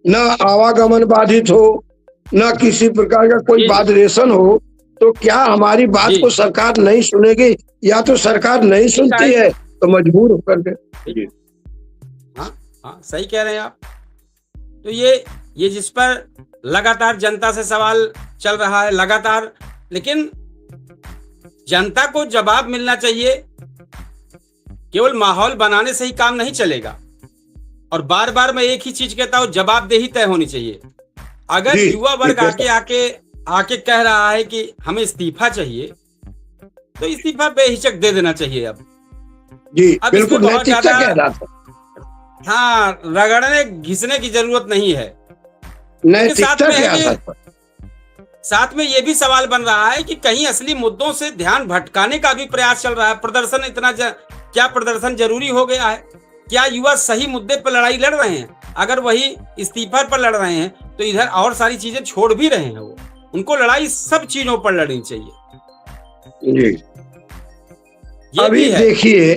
न आवागमन बाधित हो, न किसी प्रकार का कोई वाइब्रेशन हो, तो क्या हमारी बात को सरकार नहीं सुनेगी? या तो सरकार नहीं सुनती है तो मजबूर होकर के। हाँ, सही कह रहे हैं आप। तो ये जिस पर लगातार जनता से सवाल चल रहा है लगातार, लेकिन जनता को जवाब मिलना चाहिए। केवल माहौल बनाने से ही काम नहीं चलेगा। और बार बार मैं एक ही चीज कहता हूँ, जवाबदेही तय होनी चाहिए। अगर युवा वर्ग आके कह रहा है कि हमें इस्तीफा चाहिए, तो इस्तीफा बेहिचक दे देना चाहिए। अब बिल्कुल नैतिकता कह रहा था। हाँ, रगड़ने घिसने की जरूरत नहीं है। साथ में ये भी सवाल बन रहा है कि कहीं असली मुद्दों से ध्यान भटकाने का भी प्रयास चल रहा है। प्रदर्शन क्या प्रदर्शन जरूरी हो गया है? क्या युवा सही मुद्दे पर लड़ाई लड़ रहे हैं? अगर वही इस्तीफा पर लड़ रहे हैं तो इधर और सारी चीजें छोड़ भी रहे हैं। वो उनको लड़ाई सब चीजों पर लड़नी चाहिए। जी, अभी देखिए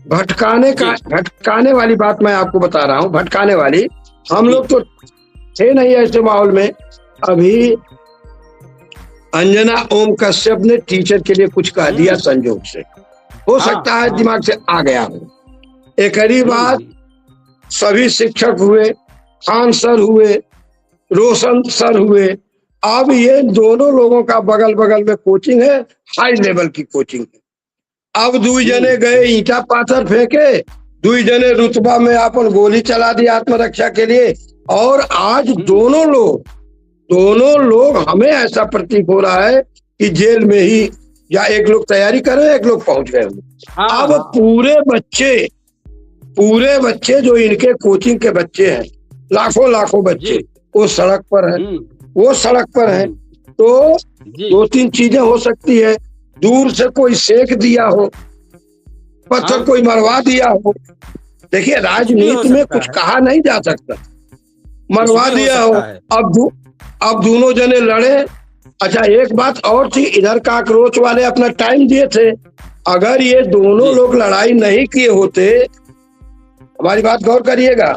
भटकाने वाली बात मैं आपको बता रहा हूँ। भटकाने वाली, हम लोग तो थे नहीं ऐसे माहौल में। अभी अंजना ओम कश्यप ने टीचर के लिए कुछ कह दिया, संजोग से हो सकता है दिमाग से आ गया हो। एक ही बात सभी शिक्षक हुए, खान सर हुए, रोशन सर हुए। अब ये दोनों लोगों का बगल बगल में कोचिंग है, हाई लेवल की कोचिंग है। अब 2 जने गए ईंटा पाथर फेंके, 2 जने रुतबा में अपन गोली चला दी आत्मरक्षा के लिए। और आज दोनों लोग हमें ऐसा प्रतीक हो रहा है कि जेल में ही, या एक लोग तैयारी कर रहे हैं, एक लोग पहुंच गए। अब पूरे बच्चे जो इनके कोचिंग के बच्चे हैं, लाखों बच्चे, वो सड़क पर हैं। तो 2-3 चीजें हो सकती है। दूर से कोई सेक दिया हो, पत्थर कोई मरवा दिया हो। देखिए, राजनीति में कुछ कहा नहीं जा सकता। मरवा दिया हो, अब दोनों जने लड़े। अच्छा, एक बात और थी, इधर काकरोच वाले अपना टाइम दिए थे। अगर ये दोनों लोग लड़ाई नहीं किए होते, हमारी बात गौर करिएगा,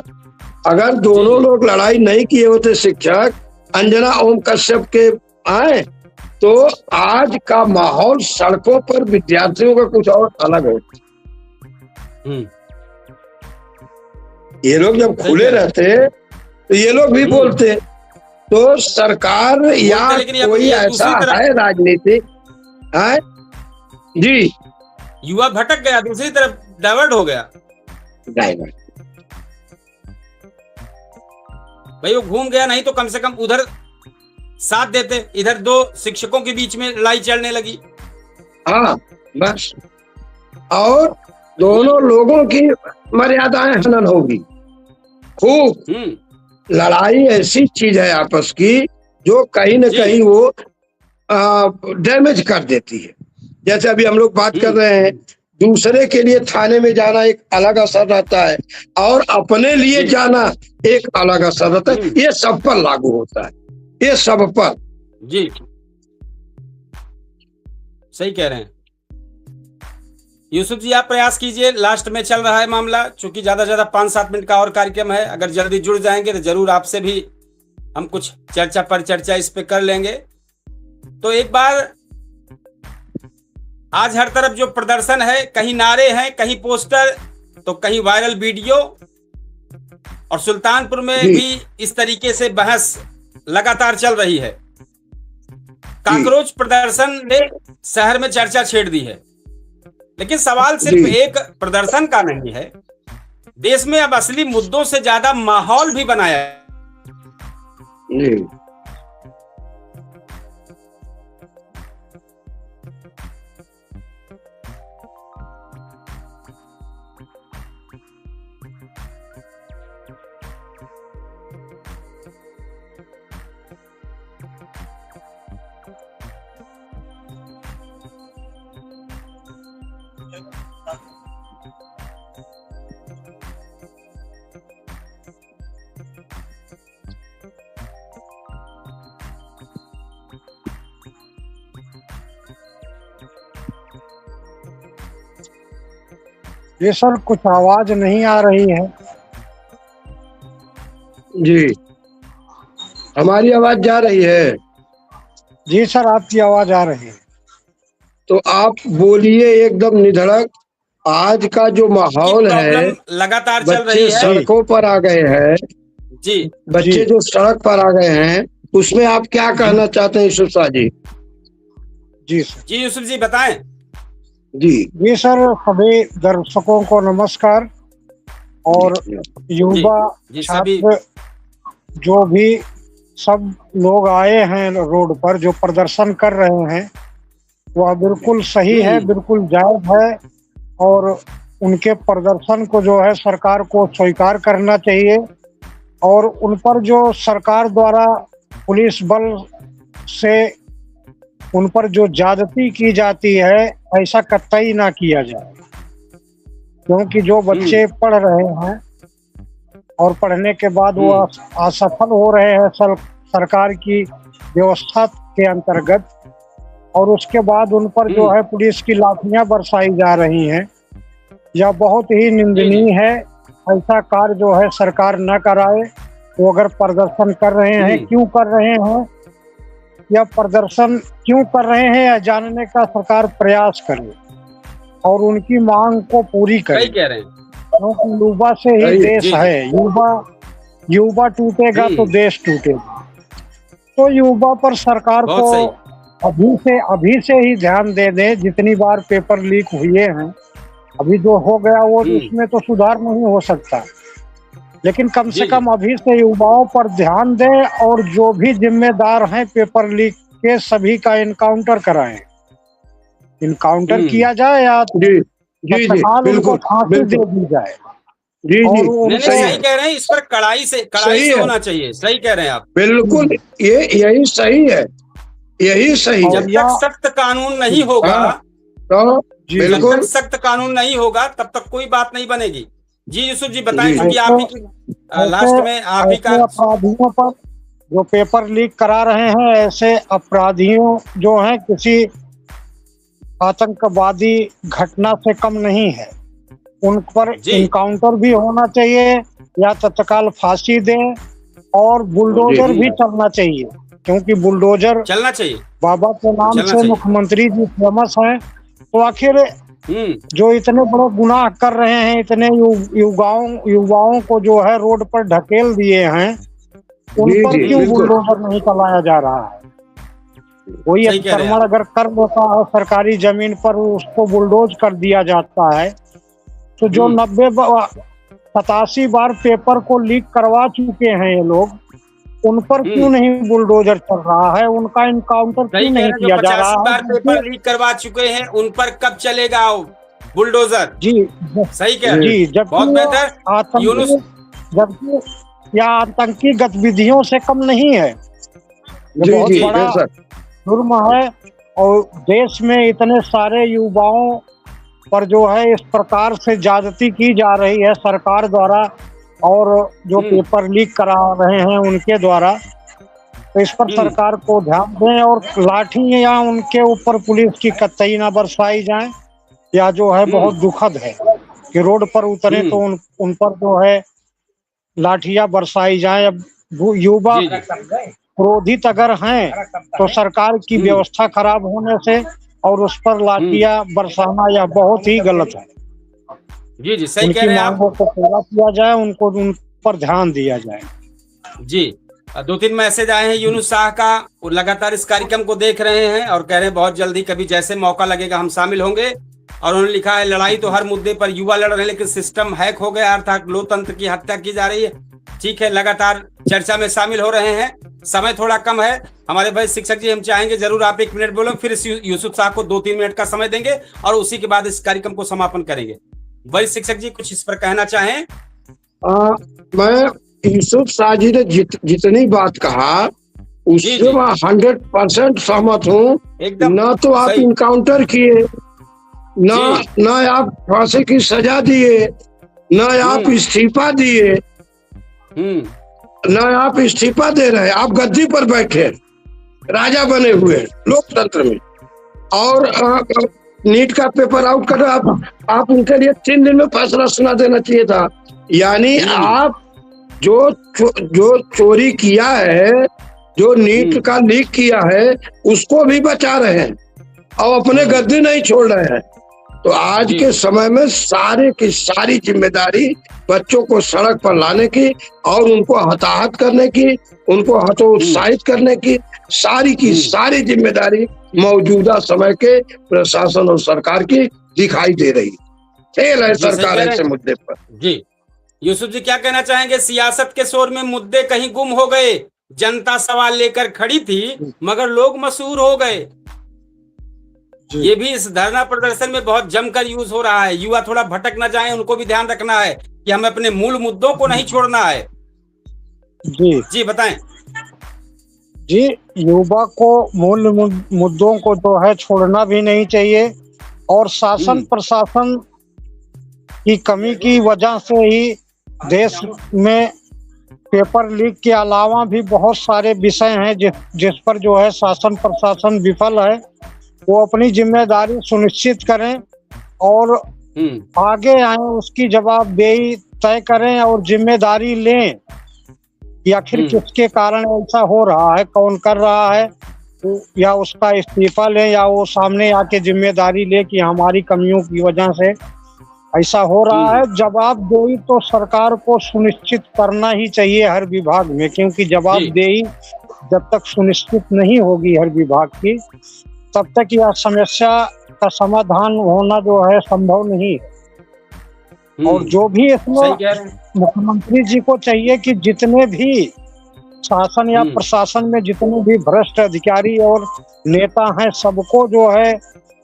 अगर दोनों लोग लड़ाई नहीं किए होते शिक्षक अंजना ओम कश्यप के आए तो आज का माहौल सड़कों पर विद्यार्थियों का कुछ और अलग होता। ये लोग जब खुले रहते तो ये लोग भी बोलते। तो सरकार या कोई ऐसा है राजनीतिक है जी, युवा भटक गया, दूसरी तरफ डाइवर्ट हो गया। डाइवर्ट भाई वो घूम गया, नहीं तो कम से कम उधर साथ देते, इधर दो शिक्षकों के बीच में लड़ाई चलने लगी। हाँ बस, और दोनों लोगों की मर्यादाएं हनन होगी खूब। लड़ाई ऐसी चीज है आपस की जो कहीं न कहीं वो डैमेज कर देती है। जैसे अभी हम लोग बात कर रहे हैं, दूसरे के लिए थाने में जाना एक अलग असर रहता है और अपने लिए जाना एक अलग असर रहता है। ये सब पर लागू होता है, ये सब पर। जी सही कह रहे हैं यूसुफ जी, आप प्रयास कीजिए। लास्ट में चल रहा है मामला, चूंकि ज्यादा से ज्यादा 5-7 मिनट का और कार्यक्रम है। अगर जल्दी जुड़ जाएंगे तो जरूर आपसे भी हम कुछ चर्चा इस पे कर लेंगे। तो एक बार, आज हर तरफ जो प्रदर्शन है, कहीं नारे हैं, कहीं पोस्टर, तो कहीं वायरल वीडियो, और सुल्तानपुर में भी इस तरीके से बहस लगातार चल रही है। काकरोच प्रदर्शन ने शहर में चर्चा छेड़ दी है, लेकिन सवाल सिर्फ एक प्रदर्शन का नहीं है। देश में अब असली मुद्दों से ज्यादा माहौल भी बनाया है। ये सर कुछ आवाज नहीं आ रही है जी। हमारी आवाज जा रही है? जी सर, आपकी आवाज आ रही है। तो आप बोलिए एकदम निधड़क। आज का जो माहौल है, लगातार चल रही बच्चे है, सड़कों पर आ गए हैं जी, बच्चे जो सड़क पर आ गए हैं, उसमें आप क्या कहना चाहते हैं यूसुफ शाह जी? जी सर। जी यूसुफ जी बताएं। जी सर, सभी दर्शकों को नमस्कार। और युवा छात्र जो भी सब लोग आए हैं रोड पर, जो प्रदर्शन कर रहे हैं, वह बिल्कुल सही है, बिल्कुल जायज है। और उनके प्रदर्शन को जो है सरकार को स्वीकार करना चाहिए। और उन पर जो सरकार द्वारा पुलिस बल से उन पर जो ज्यादती की जाती है, ऐसा कतई ना किया जाए। क्योंकि जो बच्चे पढ़ रहे हैं और पढ़ने के बाद वो असफल हो रहे हैं सरकार की व्यवस्था के अंतर्गत, और उसके बाद उन पर जो है पुलिस की लाठियां बरसाई जा रही हैं, यह बहुत ही निंदनीय है। ऐसा कार्य जो है सरकार न कराए। वो अगर प्रदर्शन कर रहे हैं, क्यों कर रहे हैं, या प्रदर्शन क्यों कर रहे हैं, या जानने का सरकार प्रयास करे और उनकी मांग को पूरी करे। कह रहे हैं, क्योंकि युवा से ही देश है। युवा टूटेगा तो देश टूटेगा। तो युवा पर सरकार को अभी से ही ध्यान दे दे। जितनी बार पेपर लीक हुए हैं, अभी जो हो गया वो उसमें तो सुधार नहीं हो सकता, लेकिन कम से कम अभी से युवाओं पर ध्यान दें। और जो भी जिम्मेदार हैं पेपर लीक के, सभी का इनकाउंटर कराएं। इनकाउंटर किया जाए या उनको फांसी दे दी जाए। नहीं, सही कह रहे हैं। इस पर कड़ाई से होना चाहिए। सही कह रहे हैं आप, बिल्कुल। यही सही है, यही सही है। जब तक सख्त कानून नहीं होगा, तो जब तक सख्त कानून नहीं होगा, तब तक कोई बात नहीं बनेगी। जी यूसुफ जी बताएं, क्योंकि आप ही लास्ट में आप ही का। अपराधियों पर जो पेपर लीक करा रहे हैं, ऐसे अपराधियों जो हैं किसी आतंकवादी घटना से कम नहीं है। उन पर इनकाउंटर भी होना चाहिए या तत्काल फांसी दें, और बुलडोजर भी चलना चाहिए, क्योंकि बुलडोजर चलना चाहिए, बाबा के नाम चलना से चाहिए। मुख्यमंत्री जी फेमस हैं। तो आखिर हम्म, जो इतने बड़े गुनाह कर रहे हैं, इतने युवाओं को जो है रोड पर ढकेल दिए हैं, उन जी पर जी क्यों बिल्कुल। बुलडोजर नहीं चलाया जा रहा है? कोई सही कह रहे हैं अतिक्रमण अगर कर लेता है सरकारी जमीन पर, उसको बुलडोज कर दिया जाता है। तो जो हम्म, 87 बार पेपर को लीक करवा चुके हैं ये लोग, उन पर क्यों नहीं बुलडोजर चल रहा है? उनका इनकाउंटर सही क्यों कह नहीं रहे हैं, जो किया जा 85 रहा बार है? पेपर लीक करवा चुके हैं उन पर कब चलेगा बुलडोजर? जी सही कह रहे जी, हैं, बहुत बेहतर यूनुस। जबकि यह आतंकी गतिविधियों से कम नहीं है, ये जी बहुत जी बड़ा बेशक। जुर्म है। और देश में इतने सारे युवाओं पर जो है इस प्रकार से ज्यादती की जा रही है सरकार द्वारा, और जो पेपर लीक करा रहे हैं उनके द्वारा, तो इस पर सरकार को ध्यान दें, और लाठी या उनके ऊपर पुलिस की कतई ना बरसाई जाए। या जो है बहुत दुखद है कि रोड पर उतरे तो उन पर जो है लाठियां बरसाई जाए। अब युवा जी, जी, क्रोधित अगर हैं तो सरकार की व्यवस्था खराब होने से और उस पर लाठियां बरसाना यह बहुत ही गलत है। जी, जी, सही कह उनकी रहे हैं आप। मांगों को पूरा किया जाए, उन पर ध्यान दिया जाए। जी, 2-3 मैसेज आए हैं यूनुस शाह का, वो लगातार इस कार्यक्रम को देख रहे हैं और कह रहे हैं बहुत जल्दी कभी जैसे मौका लगेगा हम शामिल होंगे। और उन्होंने लिखा है, लड़ाई तो हर मुद्दे पर युवा लड़ रहे हैं, लेकिन सिस्टम हैक हो गया, अर्थात लोकतंत्र की हत्या की जा रही है। ठीक है, लगातार चर्चा में शामिल हो रहे हैं, समय थोड़ा कम है। हमारे भाई शिक्षक जी, हम चाहेंगे जरूर आप 1 मिनट बोलो, फिर यूसुफ शाह को 2-3 मिनट का समय देंगे और उसी के बाद इस कार्यक्रम को समापन करेंगे। भाई शिक्षक जी, कुछ इस पर कहना चाहें? मैं यूसुफ शाह जी ने जितनी बात कहा उससे मैं 100% सहमत हूँ। एकदम न तो आप इनकाउंटर किए, न आप फांसी की सजा दिए, न आप इस्तीफा दिए, न आप इस्तीफा दे रहे, आप गद्दी पर बैठे राजा बने हुए लोकतंत्र में। और नीट का पेपर आउट कर, आप उनके लिए 3 दिन में फैसला सुना देना चाहिए था। यानी आप जो चोरी किया है, जो नीट का लीक किया है, उसको भी बचा रहे हैं और अपने गद्दी नहीं छोड़ रहे हैं। तो आज के समय में सारे की सारी जिम्मेदारी बच्चों को सड़क पर लाने की और उनको हताहत करने की, उनको हतोत्साहित करने की सारी जिम्मेदारी मौजूदा समय के प्रशासन और सरकार की दिखाई दे रही फेल है सरकार ऐसे मुद्दे पर। जी, यूसुफ जी क्या कहना चाहेंगे? सियासत के शोर में मुद्दे कहीं गुम हो गए, जनता सवाल लेकर खड़ी थी मगर लोग मशहूर हो गए। ये भी इस धरना प्रदर्शन में बहुत जमकर यूज हो रहा है। युवा थोड़ा भटक ना जाए, उनको भी ध्यान रखना है कि हमें अपने मूल मुद्दों को नहीं छोड़ना है। जी बताएं। जी, युवा को मूल मुद्दों को जो है छोड़ना भी नहीं चाहिए, और शासन प्रशासन की कमी की वजह से ही देश में पेपर लीक के अलावा भी बहुत सारे विषय हैं जिस पर जो है शासन प्रशासन विफल है। वो अपनी जिम्मेदारी सुनिश्चित करें और आगे आए, उसकी जवाबदेही तय करें और जिम्मेदारी लें कि आखिर किसके कारण ऐसा हो रहा है, कौन कर रहा है, या उसका इस्तीफा लें या वो सामने आके जिम्मेदारी ले कि हमारी कमियों की वजह से ऐसा हो रहा है। जवाबदेही तो सरकार को सुनिश्चित करना ही चाहिए हर विभाग में, क्योंकि जवाबदेही जब तक सुनिश्चित नहीं होगी हर विभाग की, तब तक यह समस्या का समाधान होना जो है संभव नहीं है। और जो भी इसमें मुख्यमंत्री जी को चाहिए कि जितने भी शासन या प्रशासन में जितने भी भ्रष्ट अधिकारी और नेता हैं, सबको जो है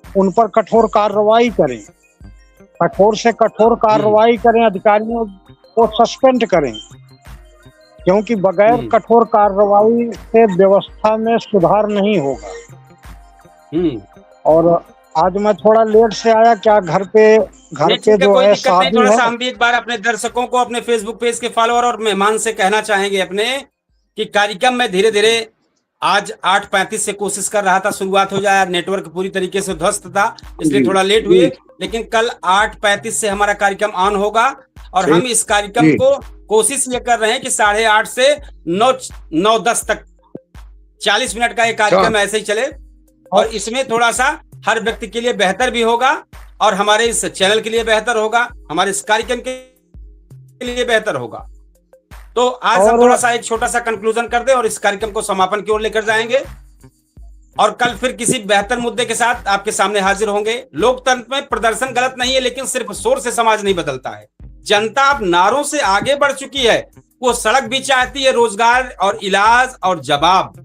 उन पर कठोर कार्रवाई करें, कठोर से कठोर कार्रवाई करें, अधिकारियों को सस्पेंड करें, क्योंकि बगैर कठोर कार्रवाई से व्यवस्था में सुधार नहीं होगा। और आज मैं थोड़ा लेट से आया, क्या घर पे जो है शादी थोड़ा है। सा हम भी एक बार अपने दर्शकों को, अपने फेसबुक पेज के फॉलोअर और मेहमान से कहना चाहेंगे अपने कि कार्यक्रम में धीरे धीरे आज 8:35 से कोशिश कर रहा था शुरुआत हो जाए, नेटवर्क पूरी तरीके से ध्वस्त था इसलिए थोड़ा लेट हुए, लेकिन कल 8:35 से हमारा कार्यक्रम ऑन होगा और हम इस कार्यक्रम को कोशिश ये कर रहे हैं कि 8:30 से 9:10 तक 40 मिनट का एक कार्यक्रम ऐसे ही चले, और इसमें थोड़ा सा हर व्यक्ति के लिए बेहतर भी होगा और हमारे इस चैनल के लिए बेहतर होगा, हमारे इस कार्यक्रम के लिए बेहतर होगा। तो आज हम थोड़ा सा एक छोटा सा कंक्लूजन कर दें और इस कार्यक्रम को समापन की ओर लेकर जाएंगे, और कल फिर किसी बेहतर मुद्दे के साथ आपके सामने हाजिर होंगे। लोकतंत्र में प्रदर्शन गलत नहीं है, लेकिन सिर्फ शोर से समाज नहीं बदलता है। जनता अब नारों से आगे बढ़ चुकी है, वो सड़क भी चाहती है, रोजगार और इलाज और जवाब।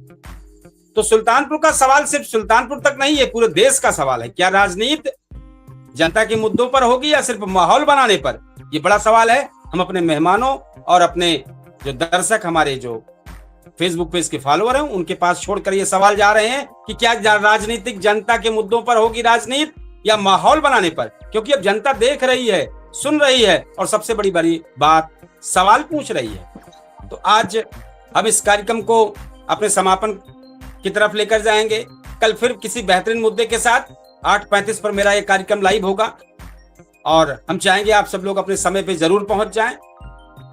तो सुल्तानपुर का सवाल सिर्फ सुल्तानपुर तक नहीं है, पूरे देश का सवाल है। क्या राजनीति जनता के मुद्दों पर होगी या सिर्फ माहौल बनाने पर? ये बड़ा सवाल है। हम अपने मेहमानों और अपने जो दर्शक, हमारे जो फेसबुक पेज के फॉलोअर हैं, उनके पास छोड़कर ये सवाल जा रहे हैं कि क्या राजनीतिक जनता के मुद्दों पर होगी राजनीति या माहौल बनाने पर? क्योंकि अब जनता देख रही है, सुन रही है और सबसे बड़ी बात सवाल पूछ रही है। तो आज हम इस कार्यक्रम को अपने समापन की तरफ लेकर जाएंगे। कल फिर किसी बेहतरीन मुद्दे के साथ 8:35 पर मेरा ये कार्यक्रम लाइव होगा, और हम चाहेंगे आप सब लोग अपने समय पे जरूर पहुंच जाएं,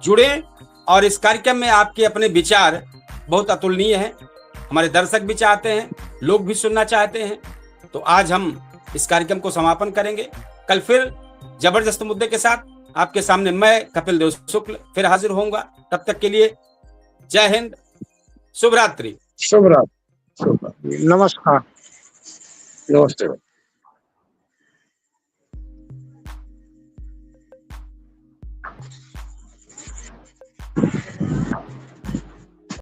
जुड़ें, और इस कार्यक्रम में आपके अपने विचार बहुत अतुलनीय हैं। हमारे दर्शक भी चाहते हैं, लोग भी सुनना चाहते हैं। तो आज हम इस कार्यक्रम को समापन करेंगे। कल फिर जबरदस्त मुद्दे के साथ आपके सामने मैं कपिल देव शुक्ल फिर हाजिर होऊंगा। तब तक के लिए जय हिंद, शुभ रात्रि। शुभ रात्रि। नमस्कार। नमस्ते।